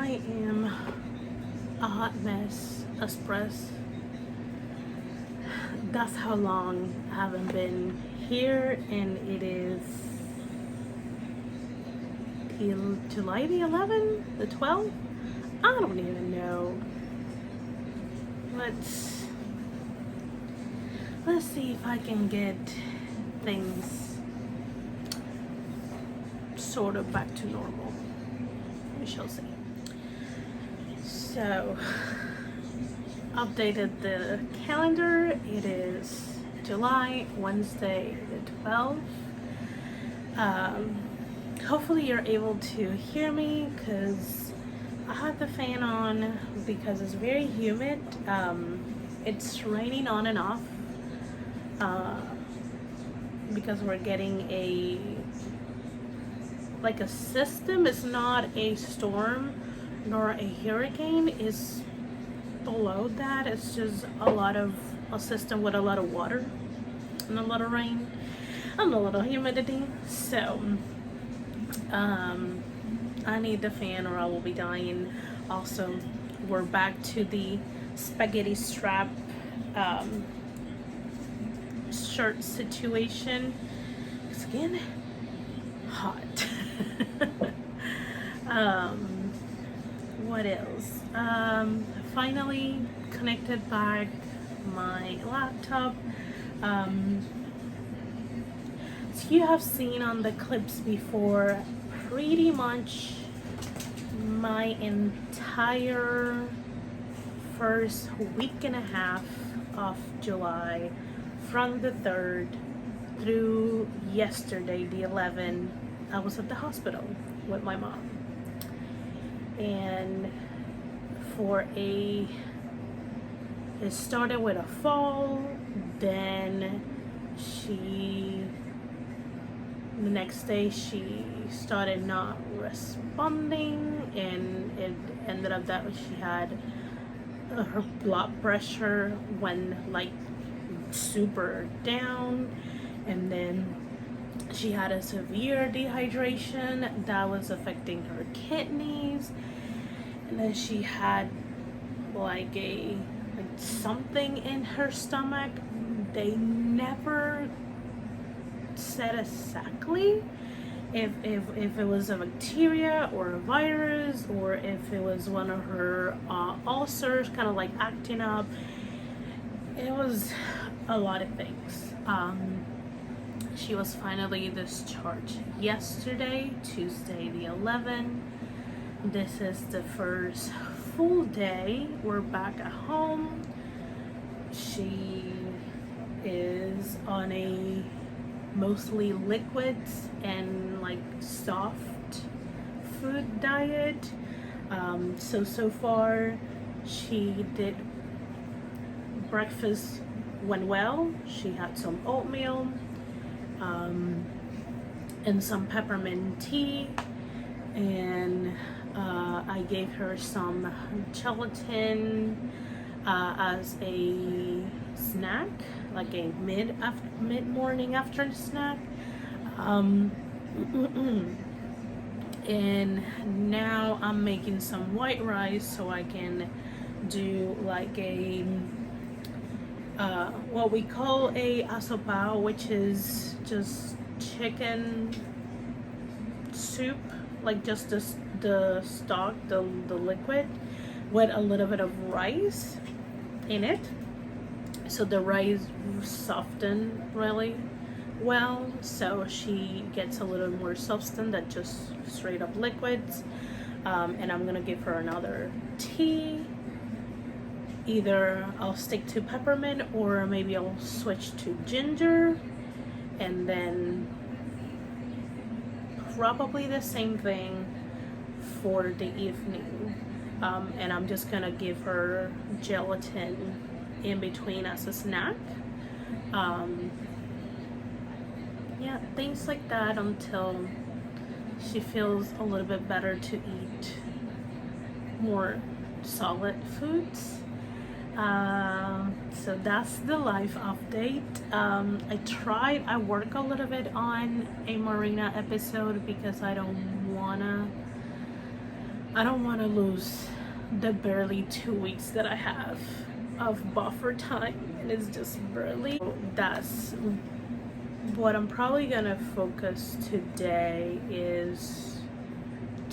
I am a hot mess, express. That's how long I haven't been here, and it is till July the 11th, the 12th. I don't even know. Let's see if I can get things sort of back to normal. We shall see. So, updated the calendar. It is July, Wednesday the 12th. Hopefully you're able to hear me because I had the fan on because it's very humid. It's raining on and off because we're getting a system. It's not a storm nor a hurricane. It's below that. It's just a system with a lot of water and a lot of rain and a little humidity. So I need the fan or I will be dying. Also, we're back to the spaghetti strap shirt situation. It's again hot. What else? Finally connected back my laptop. So you have seen on the clips before, pretty much my entire first week and a half of July, from the 3rd through yesterday, the 11th, I was at the hospital with my mom. And it started with a fall, then the next day she started not responding, and it ended up that she had her blood pressure went like super down, and then she had a severe dehydration that was affecting her kidneys, and then she had like something in her stomach. They never said exactly if it was a bacteria or a virus, or if it was one of her ulcers kind of like acting up. It was a lot of things. She was finally discharged yesterday, Tuesday the 11th. This is the first full day. We're back at home. She is on a mostly liquids and like soft food diet. So far she did breakfast went well. She had some oatmeal and some peppermint tea, and I gave her some gelatin as a snack, like a mid-morning after snack. And now I'm making some white rice so I can do like a what we call a asopao, which is just chicken soup, like just the stock, the liquid, with a little bit of rice in it, so the rice softened really well, so she gets a little more substance than just straight up liquids. And I'm gonna give her another tea. Either I'll stick to peppermint, or maybe I'll switch to ginger, and then probably the same thing for the evening. And I'm just gonna give her gelatin in between as a snack. Yeah, things like that until she feels a little bit better to eat more solid foods. So that's the life update. I work a little bit on a Marina episode because I don't wanna I don't want to lose the barely 2 weeks that I have of buffer time, and it's just barely. That's what I'm probably gonna focus today, is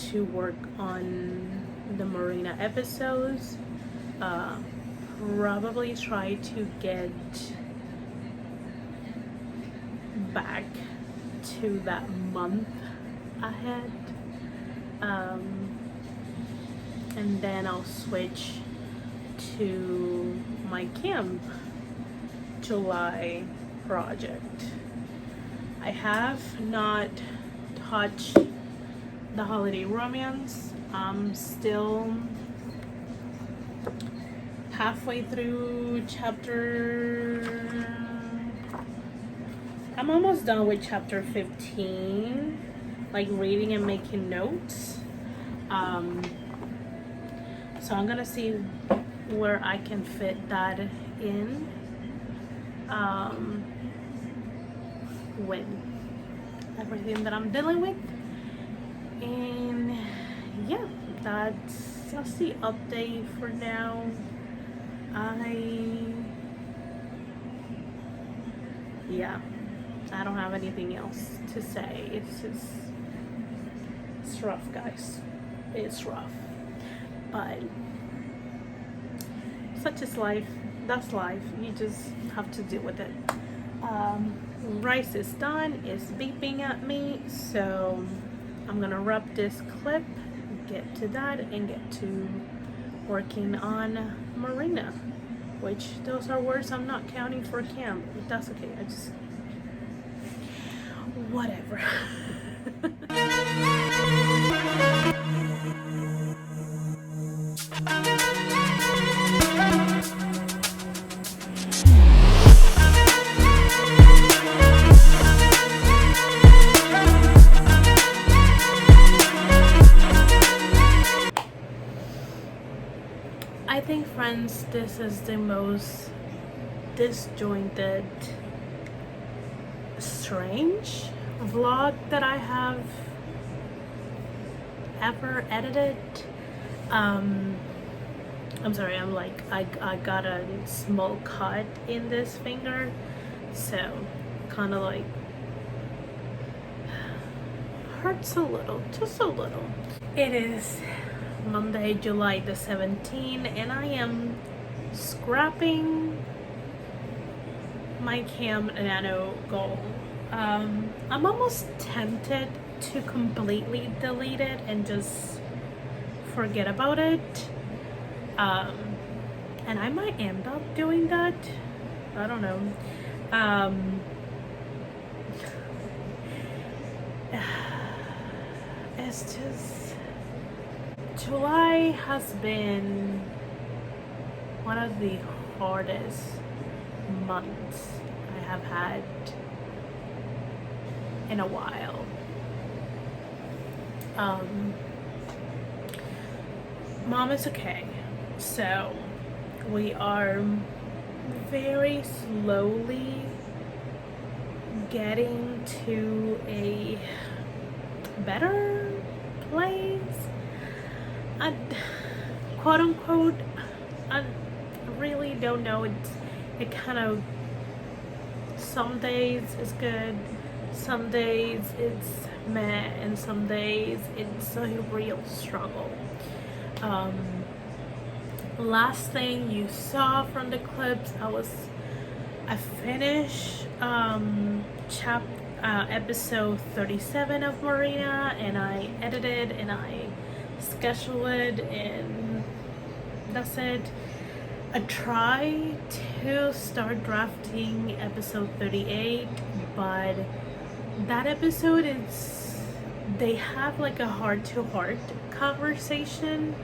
to work on the Marina episodes. Probably try to get back to that month ahead, and then I'll switch to my camp July project. I have not touched the holiday romance. I'm still halfway through I'm almost done with chapter 15, like reading and making notes. So I'm gonna see where I can fit that in with everything that I'm dealing with. And yeah, that's the update for now. I don't have anything else to say. It's rough, guys. It's rough, but such is life. That's life. You just have to deal with it. Rice is done. It's beeping at me, so I'm gonna wrap this clip, get to that, and get to working on Marina, which those are words I'm not counting for camp. That's okay. I just whatever. I think, friends, this is the most disjointed, strange vlog that I have ever edited. I'm sorry, I got a small cut in this finger, so kind of like hurts a little, just a little. It is Monday, July the 17th, and I am scrapping my Camp Nano goal. I'm almost tempted to completely delete it and just forget about it. And I might end up doing that. I don't know. It's just, July has been one of the hardest months I have had in a while. Mom is okay, so we are very slowly getting to a better place. Quote unquote, I really don't know. It kind of, some days it's good, some days it's meh, and some days it's a real struggle. Last thing you saw from the clips, I finished episode 37 of Marina, and I edited and I scheduled it, and that's it. I tried to start drafting episode 38, but that episode they have like a heart-to-heart conversation,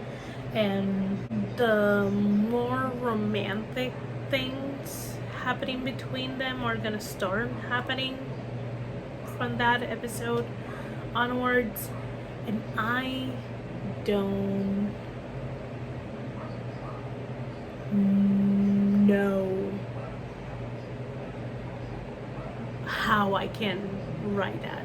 and the more romantic things happening between them are gonna start happening from that episode onwards, and I don't know how I can write that.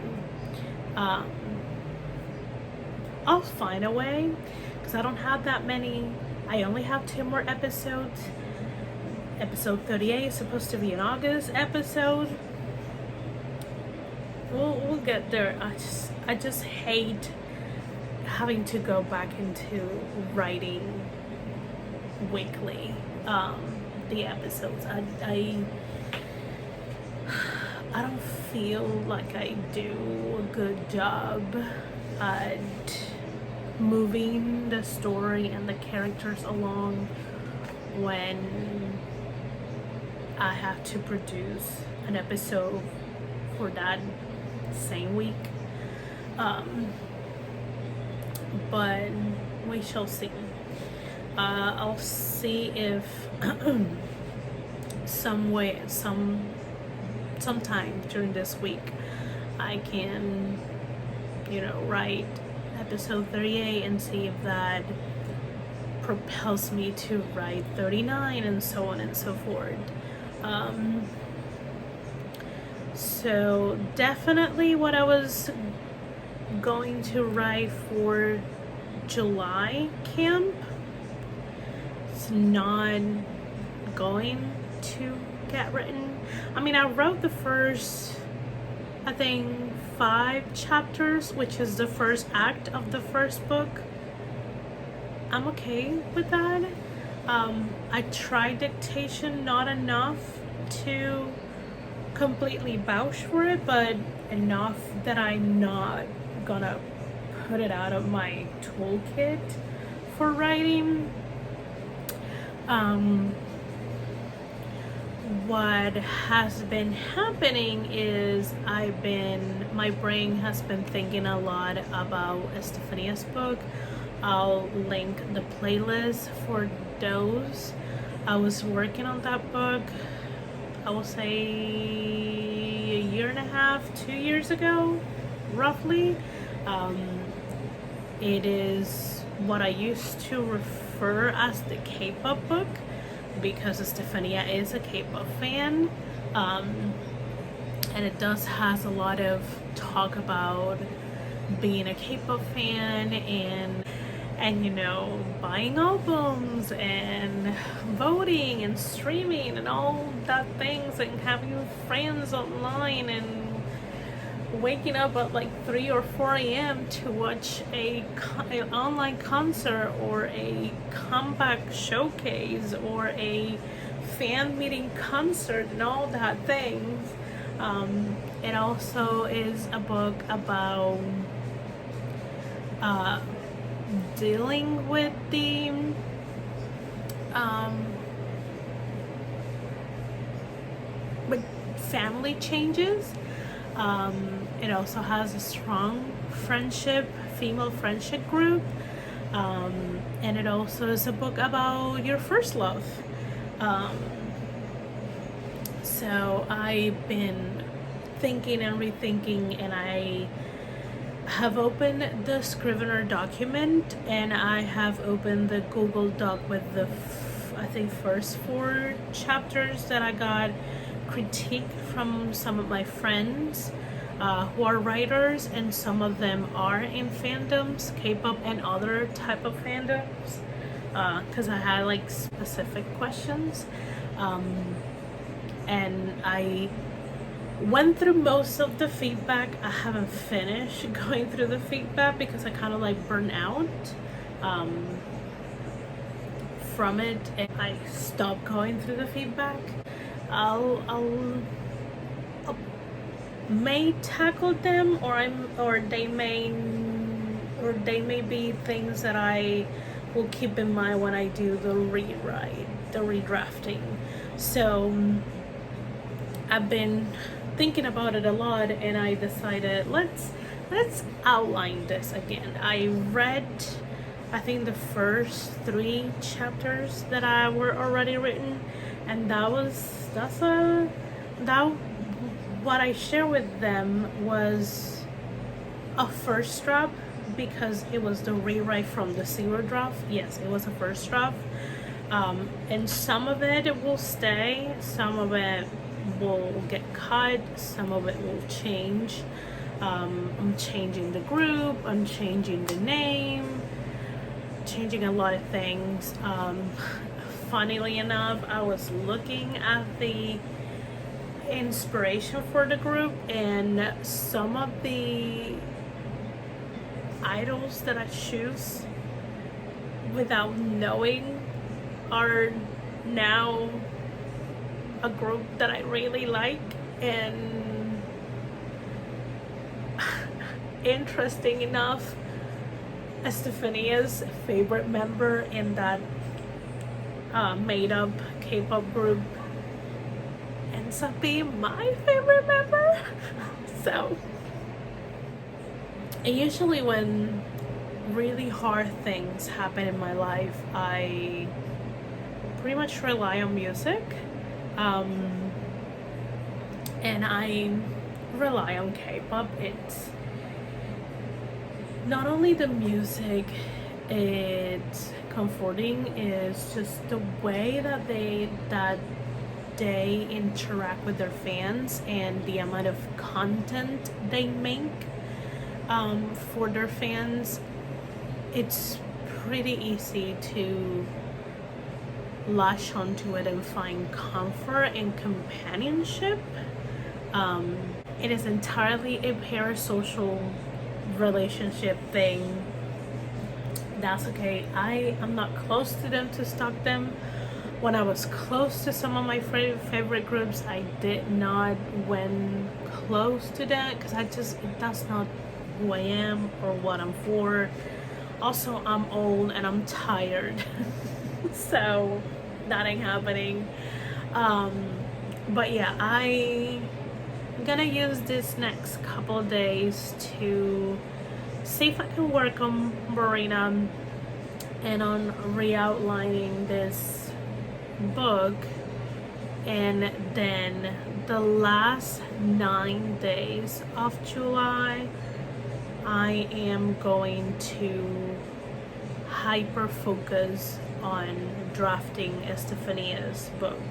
I'll find a way, because I don't have that many. I only have 2 more episodes. Episode 38 is supposed to be an August episode. We'll get there. I just hate having to go back into writing weekly the episodes. I don't feel like I do a good job at moving the story and the characters along when I have to produce an episode for that same week. But we shall see. I'll see if sometime during this week I can, write episode 38 and see if that propels me to write 39 and so on and so forth. So definitely what I was going to write for July camp is not going to get written. I mean, I wrote the first, I think, 5 chapters, which is the first act of the first book. I'm okay with that. I tried dictation, not enough to completely vouch for it, but enough that I'm not gonna put it out of my toolkit for writing. What has been happening is my brain has been thinking a lot about Estefania's book. I'll link the playlist for those. I was working on that book, I will say a year and a half, 2 years ago, roughly. It is what I used to refer as the K-pop book, because Estefania is a K-pop fan, and it does has a lot of talk about being a K-pop fan and buying albums and voting and streaming and all that things, and having friends online and waking up at like 3 or 4 a.m. to watch an online concert or a comeback showcase or a fan meeting concert and all that things. It also is a book about dealing with the with family changes. It also has a strong female friendship group, and it also is a book about your first love. So I've been thinking and rethinking, and I have opened the Scrivener document, and I have opened the Google Doc with the I think first 4 chapters that I got critique from some of my friends who are writers, and some of them are in fandoms, K-pop and other type of fandoms, because I had like specific questions, and I went through most of the feedback. I haven't finished going through the feedback because I kind of like burnt out from it, and I stopped going through the feedback. I'll may tackle them, or they may be things that I will keep in mind when I do the redrafting. So I've been thinking about it a lot, and I decided let's outline this again. I read, I think, the first 3 chapters that were already written, and what I shared with them was a first draft, because it was the rewrite from the 0 draft. Yes, it was a first draft, and some of it will stay, some of it will get cut, some of it will change. I'm changing the group, I'm changing the name, changing a lot of things. Funnily enough, I was looking at the inspiration for the group, and some of the idols that I choose without knowing are now a group that I really like. And interesting enough, Estefania's favorite member in that made up K-pop group ends up being my favorite member. So, and usually when really hard things happen in my life, I pretty much rely on music. And I rely on K-pop. It's not only the music, it's comforting, is just the way that they interact with their fans and the amount of content they make for their fans. It's pretty easy to latch onto it and find comfort and companionship. It is entirely a parasocial relationship thing. That's okay. I am not close to them to stalk them. When I was close to some of my favorite groups, I did not went close to that because that's not who I am or what I'm for. Also, I'm old and I'm tired. So that ain't happening. But yeah, I'm gonna use this next couple of days to see if I can work on Marina and on re-outlining this book. And then the last 9 days of July, I am going to hyper focus on drafting Estefania's book.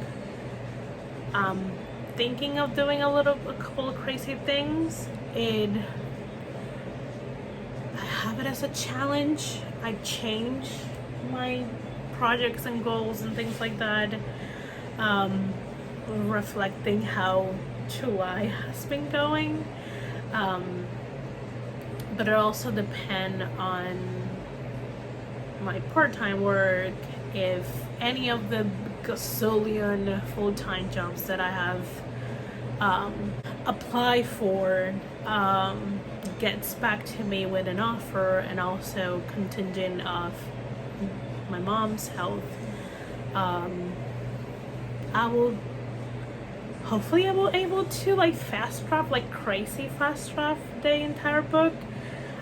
Thinking of doing a couple of crazy things. I have it as a challenge. I change my projects and goals and things like that, reflecting how July has been going. But it also depends on my part-time work, if any of the gazillion full-time jobs that I have applied for gets back to me with an offer, and also contingent of my mom's health. I will able to like fast draft, like crazy fast draft the entire book.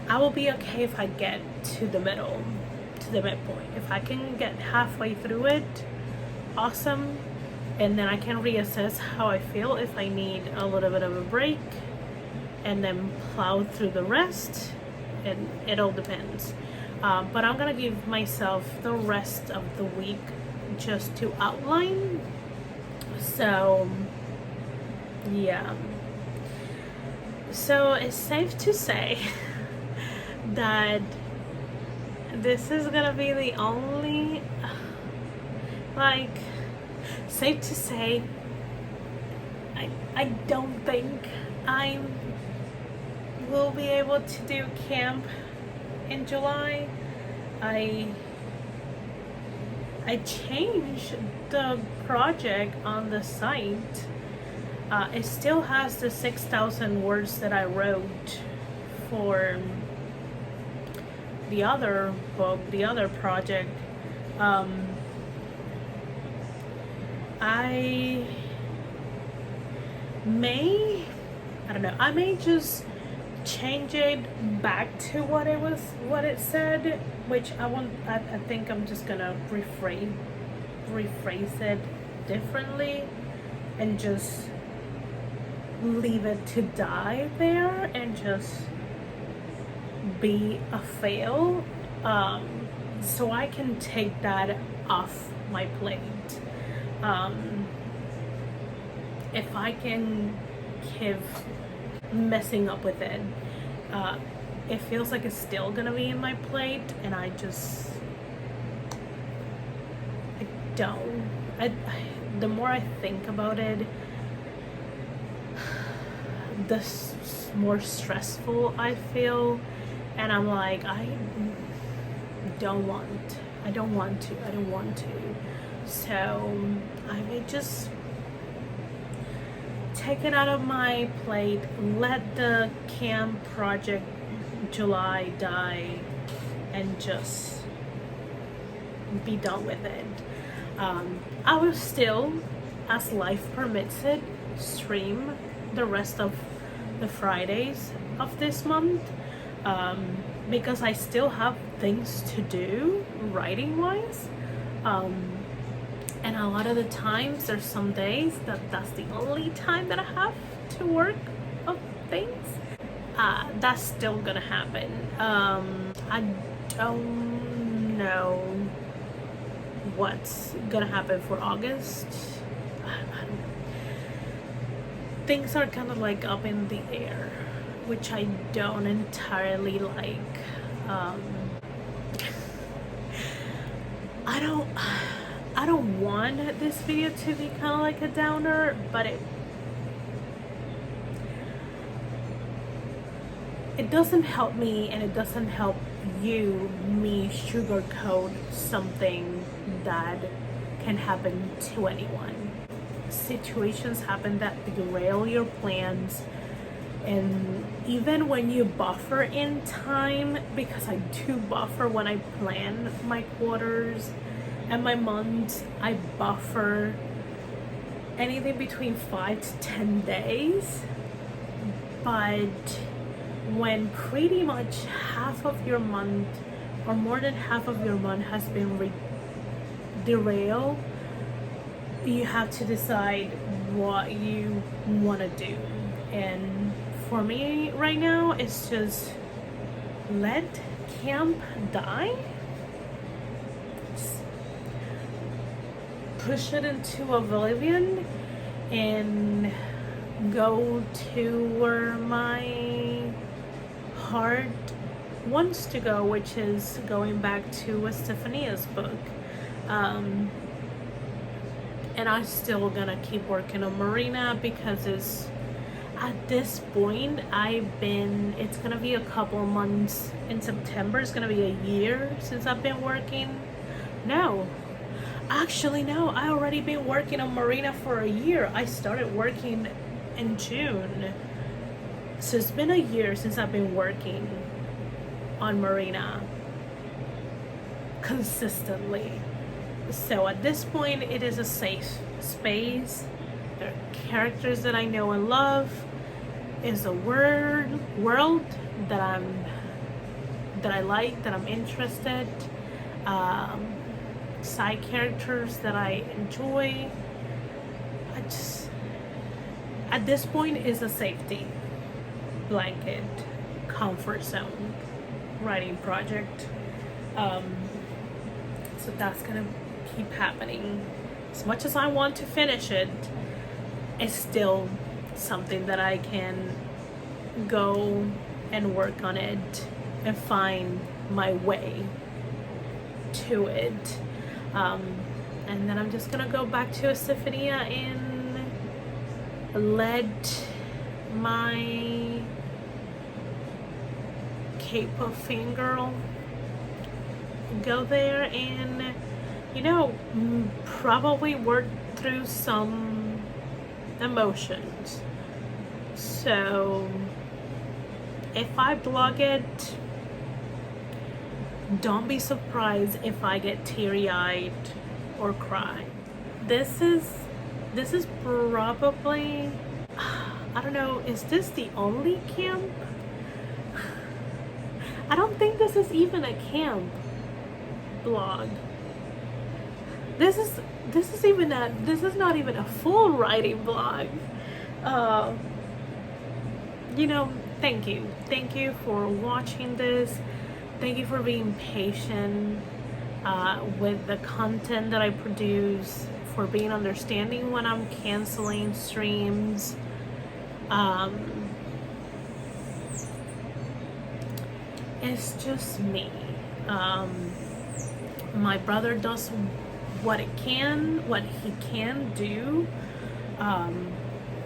I will be okay if I get to the midpoint. If I can get halfway through it, awesome. And then I can reassess how I feel, if I need a little bit of a break, and then plow through the rest. And it all depends. But I'm gonna give myself the rest of the week just to outline. So yeah. So it's safe to say that this is gonna be the only, safe to say, I don't think I will be able to do camp in July. I changed the project on the site. It still has the 6,000 words that I wrote for the other book, the other project. I may just change it back to what it said, which I think I'm just gonna rephrase it differently and just leave it to die there and just be a fail, so I can take that off my plate. If I can keep messing up with it uh, it feels like it's still gonna be in my plate, and I don't. The more I think about it, the more stressful I feel, and I'm like, I don't want to. So I may just take it out of my plate, let the camp project July die, and just be done with it. I will still, as life permits it, stream the rest of the Fridays of this month, because I still have things to do writing wise, and a lot of the times there's some days that's the only time that I have to work on things. That's still gonna happen. I don't know what's gonna happen for August. I don't know. Things are kind of like up in the air, which I don't entirely like. I don't want this video to be kind of like a downer, but it doesn't help me, and it doesn't help me sugarcoat something that can happen to anyone. Situations happen that derail your plans, and even when you buffer in time, because I do buffer when I plan my quarters and my months, I buffer anything between 5 to 10 days. But when pretty much half of your month, or more than half of your month, has been derailed, you have to decide what you want to do. And for me right now, it's just let camp die, push it into oblivion, and go to where my heart wants to go, which is going back to Estefania's book. And I'm still gonna keep working on Marina, because it's, at this point, it's gonna be a couple months. In September, it's gonna be a year since I've been working. No, actually no, I already been working on Marina for a year. I started working in June, so it's been a year since I've been working on Marina consistently. So at this point, it is a safe space. There are characters that I know and love. It's a world that I like, that I'm interested. Side characters that I enjoy. At this point, is a safety blanket, comfort zone writing project. So that's gonna keep happening. As much as I want to finish it, it's still something that I can go and work on it and find my way to it. And then I'm just gonna go back to Estefania and let my K-pop fangirl go there and, probably work through some emotions. So if I blog it, don't be surprised if I get teary-eyed or cry. This is probably, I don't know, is this the only camp? I don't think this is even a camp blog. This is not even a full writing blog. Thank you for watching this. Thank you for being patient with the content that I produce, for being understanding when I'm canceling streams. it's just me. My brother does what he can do.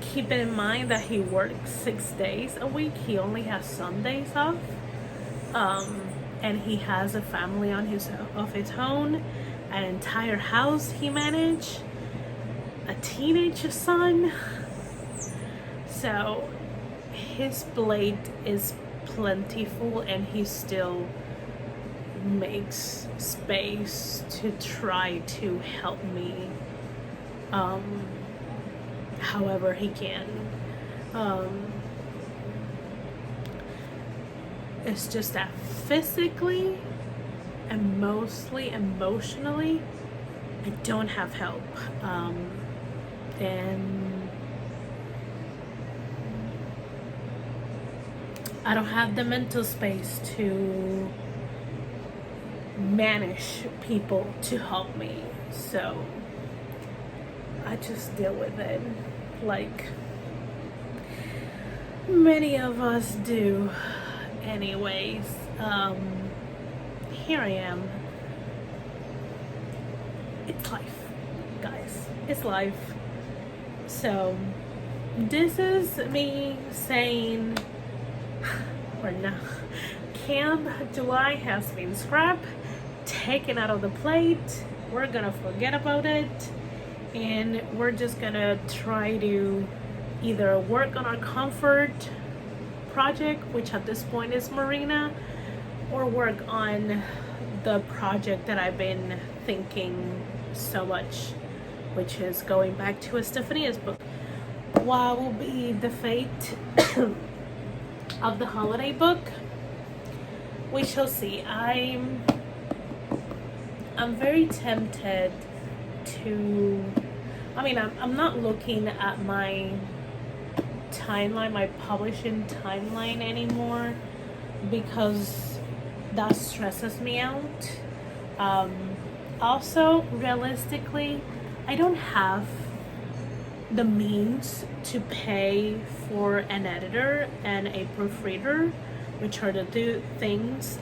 Keep in mind that he works 6 days a week. He only has Sundays off. And he has a family of his own, an entire house he managed, a teenage son. So his plate is plentiful, and he still makes space to try to help me however he can. It's just that physically and mostly emotionally, I don't have help. And I don't have the mental space to manage people to help me. So I just deal with it like many of us do. Anyways, here I am. It's life, guys. It's life. So this is me saying, or no, Camp July has been scrapped, taken out of the plate. We're gonna forget about it, and we're just gonna try to either work on our comfort project, which at this point is Marina, or work on the project that I've been thinking so much, which is going back to Estefania's book. What will be the fate of the holiday book? We shall see. I'm very tempted to, I'm not looking at my timeline, my publishing timeline anymore, because that stresses me out. Also, realistically, I don't have the means to pay for an editor and a proofreader, which are the two things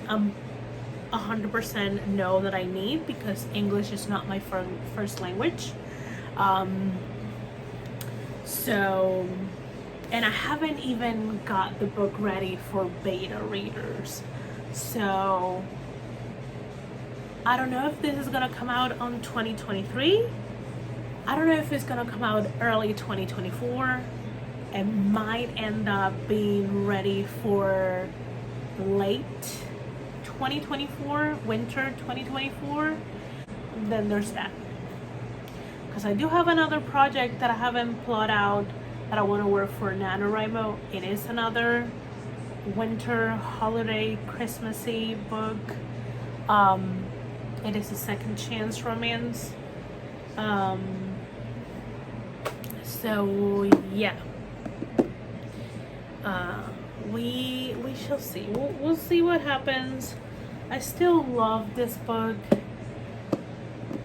100% know that I need, because English is not my first language. So, and I haven't even got the book ready for beta readers. So I don't know if this is gonna come out on 2023. I don't know if it's gonna come out early 2024. It might end up being ready for late 2024, winter 2024. Then there's that. Because I do have another project that I haven't plotted out that I want to work for NaNoWriMo. It is another winter, holiday, Christmassy book. It is a second chance romance. So yeah, we shall see. We'll see what happens. I still love this book.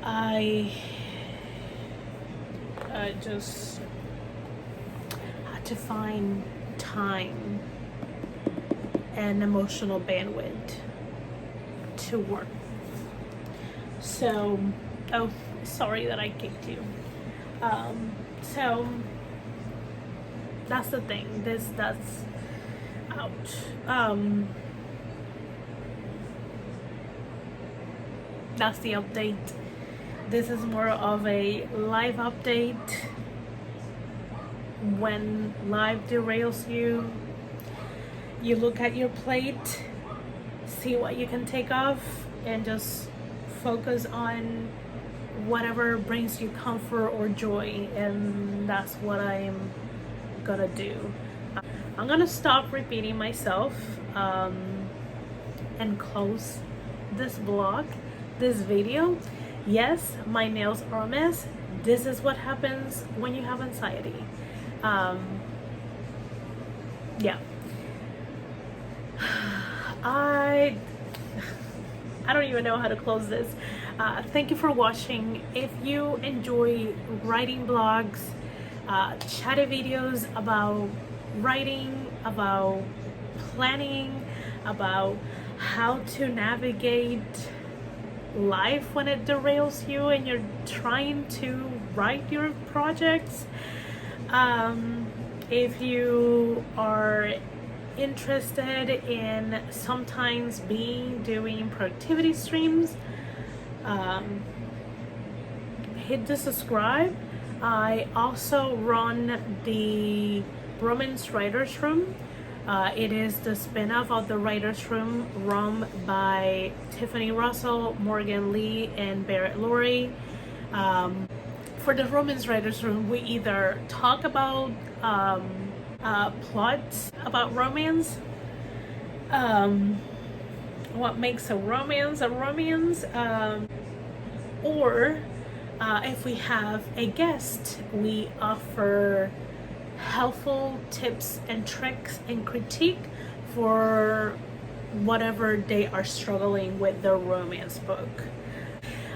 I just had to find time and emotional bandwidth to work. So, oh, sorry that I kicked you. So that's the thing. That's out. That's the update. This is more of a live update. When life derails you, you look at your plate, see what you can take off, and just focus on whatever brings you comfort or joy. And that's what I'm gonna do. I'm gonna stop repeating myself and close this vlog, this video. Yes, my nails are a mess. This is what happens when you have anxiety. Yeah. I don't even know how to close this. Thank you for watching. If you enjoy writing blogs, chatty videos about writing, about planning, about how to navigate life when it derails you and you're trying to write your projects. If you are interested in sometimes doing productivity streams, hit the subscribe. I also run the Romance Writers Room. It is the spin-off of the Writers Room run by Tiffany Russell, Morgan Lee, and Barrett Laurie. For the Romance Writers Room, we either talk about plots about romance, what makes a romance, or if we have a guest, we offer helpful tips and tricks and critique for whatever they are struggling with their romance book.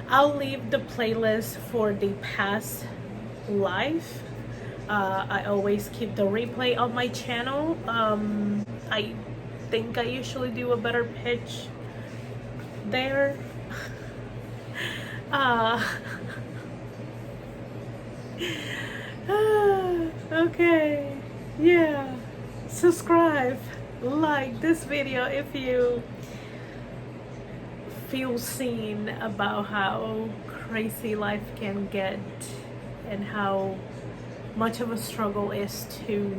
I'll leave the playlist for the past life. I always keep the replay on my channel. I think I usually do a better pitch there. Okay, yeah, subscribe, like this video if you feel seen about how crazy life can get and how much of a struggle is to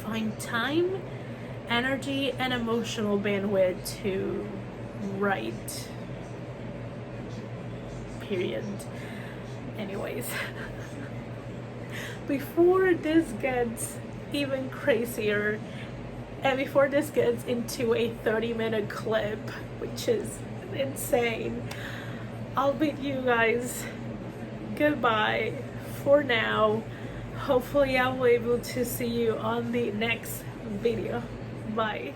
find time, energy, and emotional bandwidth to write, period. Anyways, before this gets even crazier and before this gets into a 30-minute clip, which is insane, I'll bid you guys goodbye for now. Hopefully I'll be able to see you on the next video. Bye.